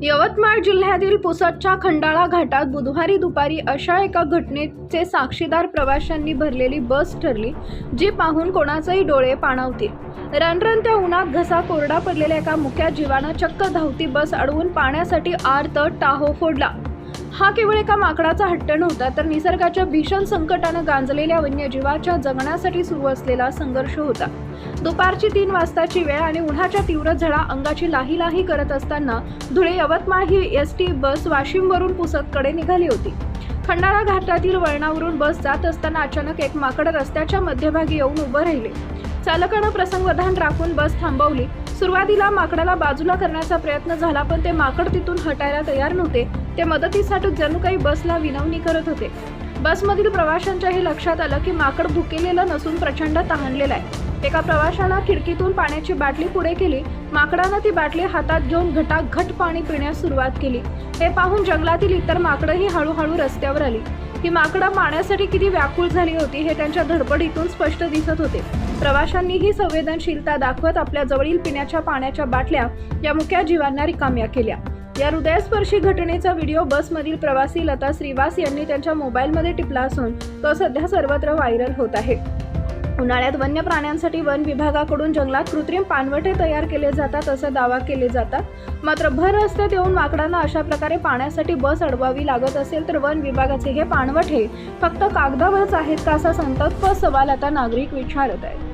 यवतमाळ जिल्ह्यातील पुसदच्या खंडाळा घाटात बुधवारी दुपारी अशा एका घटनेचे साक्षीदार प्रवाशांनी भरलेली बस ठरली, जी पाहून कोणाचेही डोळे पाणावतील। रणरणत्या उन्हात घसा कोरडा पडलेल्या एका मुक्या जीवानं चक्क धावती बस अडवून पाण्यासाठी आर्त टाहो फोडला। हा केवळ एका माकडाचा हट्ट नव्हता, तर निसर्गाच्या भीषण संकटानं गांजलेल्या वन्यजीवाच्या जगण्यासाठी सुरू असलेला संघर्ष होता। दुपारची 3 वाजताची वेळ आणि उन्हाच्या तीव्र झळा अंगाची लाही लाही करत असताना धुळे यवतमाळ ही एसटी बस वाशिमवरून पुसदकडे निघाली होती। खंडाळा घाटातील वळणावरून बस जात असताना अचानक एक माकड रस्त्याच्या मध्यभागी येऊन उभं राहिले। चालकानं प्रसंगवधान राखून बस थांबवली। सुरुवातीला माकडाला बाजूला करण्याचा प्रयत्न झाला, पण ते माकड तिथून हटायला तयार नव्हते। ते मदतीसाठी जणू काही बसला विनवणी करत होते। बसमधील प्रवाशांच्याही लक्षात आलं की माकड भुकेलेलं नसून प्रचंड तहानलेलं आहे। एका प्रवाशानं खिडकीतून पाण्याची बाटली पुढे केली। माकडानं ती बाटली हातात घेऊन घटाघट पाणी पिण्यास सुरुवात केली। हे पाहून जंगलातील इतर माकडंही हळूहळू रस्त्यावर आली। ही माकडं पाण्यासाठी किती व्याकुळ झाली होती हे त्यांच्या धडपडीतून स्पष्ट दिसत होते। प्रवाशांनीही संवेदनशीलता दाखवत आपल्या जवळील पिण्याच्या पाण्याच्या बाटल्या या मुक्या जीवांना रिकाम्या केल्या। या हृदयस्पर्शी घटनेचा व्हिडिओ बसमधील प्रवासी लता श्रीवास यांनी त्यांच्या मोबाईलमध्ये टिपला असून तो सध्या सर्वत्र व्हायरल होत आहे। उन्हाळ्यात वन्य प्राण्यांसाठी वन विभागाकडून जंगलात कृत्रिम पाणवठे तयार केले जातात असा दावा केले जातात, मात्र भर रस्त्यात येऊन माकडांना अशा प्रकारे पाण्यासाठी बस अडवावी लागत असेल तर वन विभागाचे हे पाणवठे फक्त कागदावरच आहेत का, असा संतप्त सवाल आता नागरिक विचारत आहेत।